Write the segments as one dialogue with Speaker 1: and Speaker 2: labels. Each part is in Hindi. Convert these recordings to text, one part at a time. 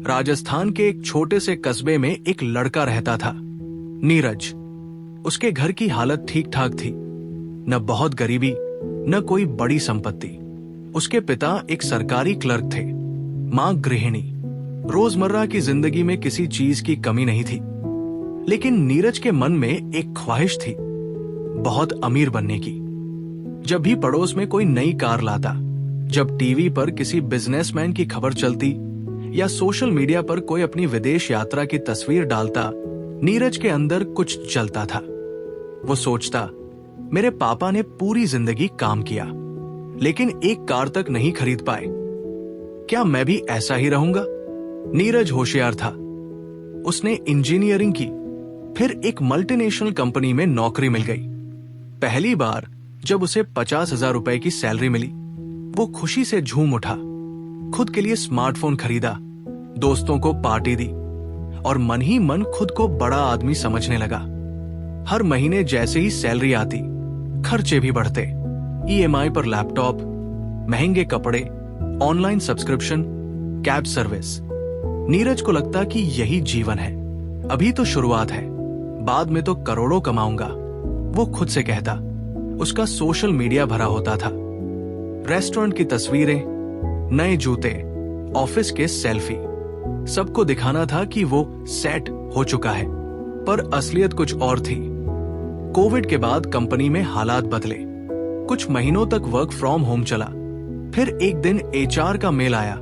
Speaker 1: राजस्थान के एक छोटे से कस्बे में एक लड़का रहता था, नीरज। उसके घर की हालत ठीक ठाक थी, न बहुत गरीबी न कोई बड़ी संपत्ति। उसके पिता एक सरकारी क्लर्क थे, मां गृहिणी। रोजमर्रा की जिंदगी में किसी चीज की कमी नहीं थी। लेकिन नीरज के मन में एक ख्वाहिश थी, बहुत अमीर बनने की। जब भी पड़ोस में कोई नई कार लाता, जब टीवी पर किसी बिजनेसमैन की खबर चलती या सोशल मीडिया पर कोई अपनी विदेश यात्रा की तस्वीर डालता, नीरज के अंदर कुछ जलता था। वो सोचता, मेरे पापा ने पूरी जिंदगी काम किया लेकिन एक कार तक नहीं खरीद पाए, क्या मैं भी ऐसा ही रहूंगा? नीरज होशियार था। उसने इंजीनियरिंग की, फिर एक मल्टीनेशनल कंपनी में नौकरी मिल गई। पहली बार जब उसे 50,000 रुपए की सैलरी मिली, वो खुशी से झूम उठा। खुद के लिए स्मार्टफोन खरीदा, दोस्तों को पार्टी दी और मन ही मन खुद को बड़ा आदमी समझने लगा। हर महीने जैसे ही सैलरी आती, खर्चे भी बढ़ते। ईएमआई पर लैपटॉप, महंगे कपड़े, online subscription, cab service. Neeraj को लगता कि यही जीवन है, अभी तो शुरुआत है, बाद में तो करोड़ों कमाऊंगा, वो खुद से कहता। उसका सोशल मीडिया भरा होता था, रेस्टोरेंट की तस्वीरें, नए जूते, ऑफिस के सेल्फी। सबको दिखाना था कि वो सेट हो चुका है, पर असलियत कुछ और थी। कोविड के बाद कंपनी में हालात बदले। कुछ महीनों तक वर्क फ्रॉम होम चला, फिर एक दिन एचआर का मेल आया,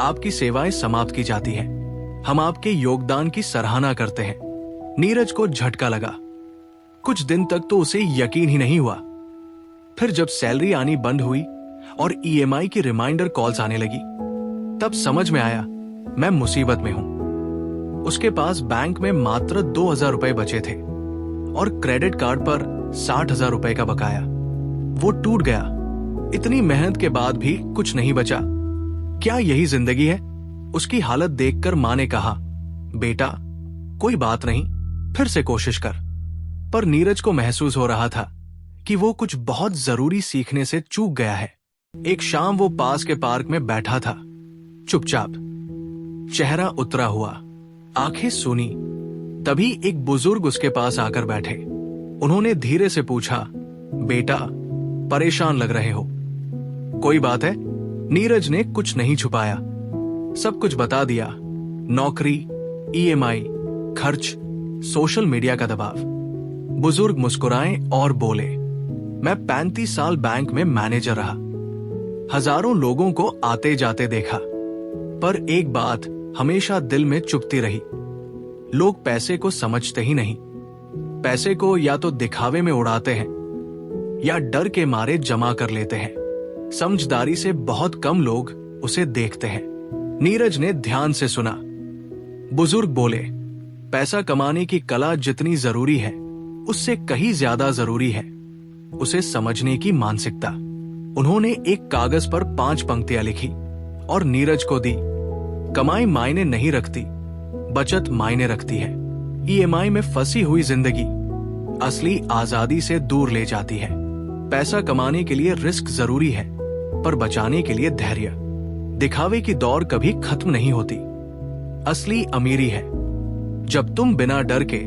Speaker 1: आपकी सेवाएं समाप्त की जाती हैं, हम आपके योगदान की सराहना करते हैं। नीरज को झटका लगा। कुछ दिन तक तो उसे यकीन ही नहीं हुआ। फिर जब सैलरी आनी बंद हुई और ईएमआई की रिमाइंडर कॉल्स आने लगी, तब समझ में आया, मैं मुसीबत में हूं। उसके पास बैंक में मात्र 2,000 रुपए बचे थे और क्रेडिट कार्ड पर 60,000 रुपए का बकाया। वो टूट गया। इतनी मेहनत के बाद भी कुछ नहीं बचा। क्या यही जिंदगी है? उसकी हालत देखकर मां ने कहा, बेटा कोई बात नहीं, फिर से कोशिश कर। पर नीरज को महसूस हो रहा था कि वो कुछ बहुत जरूरी सीखने से चूक गया है। एक शाम वो पास के पार्क में बैठा था, चुपचाप, चेहरा उतरा हुआ, आंखें सूनी। तभी एक बुजुर्ग उसके पास आकर बैठे। उन्होंने धीरे से पूछा, बेटा परेशान लग रहे हो, कोई बात है? नीरज ने कुछ नहीं छुपाया, सब कुछ बता दिया। नौकरी, ईएमआई, खर्च, सोशल मीडिया का दबाव। बुजुर्ग मुस्कुराए और बोले, मैं 35 साल बैंक में मैनेजर रहा, हजारों लोगों को आते जाते देखा, पर एक बात हमेशा दिल में चुभती रही, लोग पैसे को समझते ही नहीं। पैसे को या तो दिखावे में उड़ाते हैं या डर के मारे जमा कर लेते हैं। समझदारी से बहुत कम लोग उसे देखते हैं। नीरज ने ध्यान से सुना। बुजुर्ग बोले, पैसा कमाने की कला जितनी जरूरी है, उससे कहीं ज्यादा जरूरी है उसे समझने की मानसिकता। उन्होंने एक कागज पर 5 पंक्तियां लिखी और नीरज को दी। कमाई मायने नहीं रखती, बचत मायने रखती है। ईएमआई में फंसी हुई जिंदगी असली आजादी से दूर ले जाती है। पैसा कमाने के लिए रिस्क जरूरी है, पर बचाने के लिए धैर्य। दिखावे की दौड़ कभी खत्म नहीं होती। असली अमीरी है जब तुम बिना डर के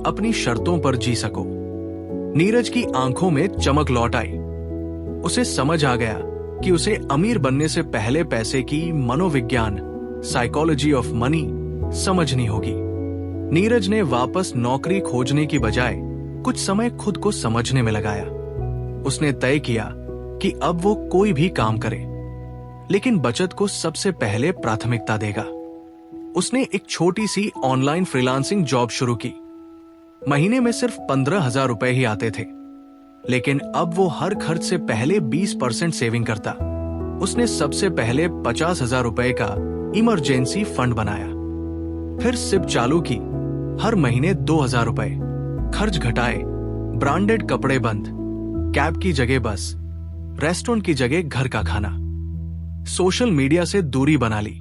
Speaker 1: अपनी शर्तों पर जी सको। नीरज की आंखों में चमक लौट आई। उसे समझ आ गया कि उसे अमीर बनने से पहले पैसे की मनोविज्ञान, साइकोलॉजी ऑफ मनी समझनी होगी। नीरज ने वापस नौकरी खोजने की बजाय कुछ समय खुद को समझने में लगाया। उसने तय किया कि अब वो कोई भी काम करे, लेकिन बचत को सबसे पहले प्राथमिकता देगा। उसने एक छोटी सी ऑनलाइन फ्रीलांसिंग जॉब शुरू की। महीने में सिर्फ 15,000 रुपए ही आते थे, लेकिन अब वो हर खर्च से पहले 20% सेविंग करता। उसने सबसे पहले 50,000 रुपए का इमरजेंसी फंड बनाया, फिर सिप चालू की। हर महीने 2,000 रुपए खर्च घटाए। ब्रांडेड कपड़े बंद, कैब की जगह बस, रेस्टोरेंट की जगह घर का खाना। सोशल मीडिया से दूरी बना ली।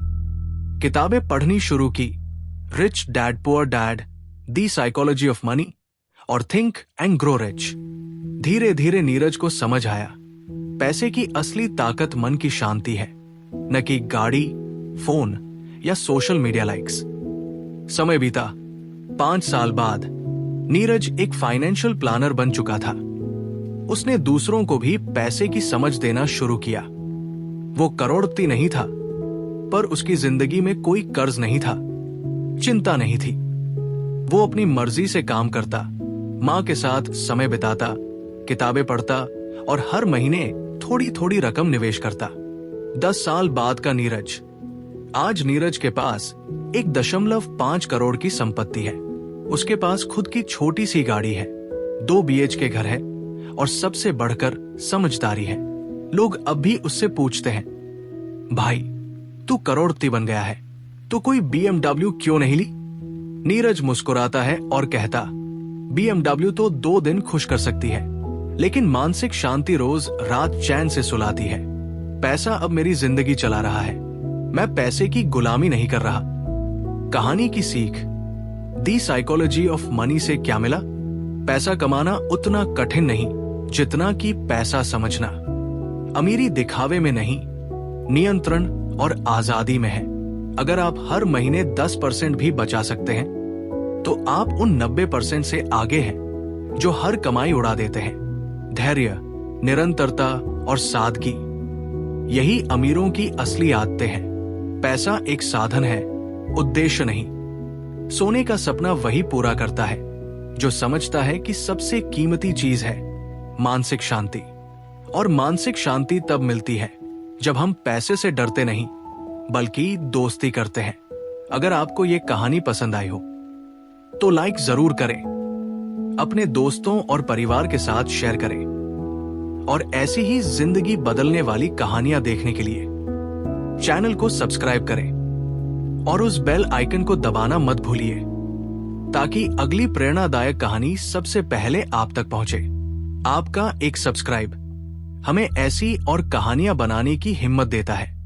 Speaker 1: किताबें पढ़नी शुरू की, rich dad poor dad, the psychology of money और थिंक एंड ग्रो रिच। धीरे धीरे नीरज को समझ आया, पैसे की असली ताकत मन की शांति है, न कि गाड़ी, फोन या सोशल मीडिया लाइक्स। समय बीता। 5 साल बाद नीरज एक फाइनेंशियल प्लानर बन चुका था। उसने दूसरों को भी पैसे की समझ देना शुरू किया। वो करोड़पति नहीं था, पर उसकी जिंदगी में कोई कर्ज नहीं था, चिंता नहीं थी। वो अपनी मर्जी से काम करता, माँ के साथ समय बिताता, किताबें पढ़ता और हर महीने थोड़ी थोड़ी रकम निवेश करता। 10 साल बाद का नीरज। आज नीरज के पास 1.5 करोड़ की संपत्ति है। उसके पास खुद की छोटी सी गाड़ी है, 2 BHK घर है और सबसे बढ़कर समझदारी है। लोग अब भी उससे पूछते हैं, भाई तू करोड़पति बन गया है तो कोई BMW क्यों नहीं ली? नीरज मुस्कुराता है और कहता, BMW तो 2 दिन खुश कर सकती है, लेकिन मानसिक शांति रोज रात चैन से सुलाती है। पैसा अब मेरी जिंदगी चला रहा है, मैं पैसे की गुलामी नहीं कर रहा। कहानी की सीख। दी साइकोलॉजी ऑफ मनी से क्या मिला? पैसा कमाना उतना कठिन नहीं जितना कि पैसा समझना। अमीरी दिखावे में नहीं, नियंत्रण और आजादी में है। अगर आप हर महीने 10% भी बचा सकते हैं तो आप उन 90% से आगे हैं जो हर कमाई उड़ा देते हैं। धैर्य, निरंतरता और सादगी, यही अमीरों की असली आदतें हैं। पैसा एक साधन है, उद्देश्य नहीं। सोने का सपना वही पूरा करता है जो समझता है कि सबसे कीमती चीज है मानसिक शांति। और मानसिक शांति तब मिलती है जब हम पैसे से डरते नहीं बल्कि दोस्ती करते हैं। अगर आपको ये कहानी पसंद आई हो तो लाइक जरूर करें, अपने दोस्तों और परिवार के साथ शेयर करें और ऐसी ही जिंदगी बदलने वाली कहानियां देखने के लिए चैनल को सब्सक्राइब करें और उस बेल आइकन को दबाना मत भूलिए ताकि अगली प्रेरणादायक कहानी सबसे पहले आप तक पहुंचे। आपका एक सब्सक्राइब हमें ऐसी और कहानियां बनाने की हिम्मत देता है।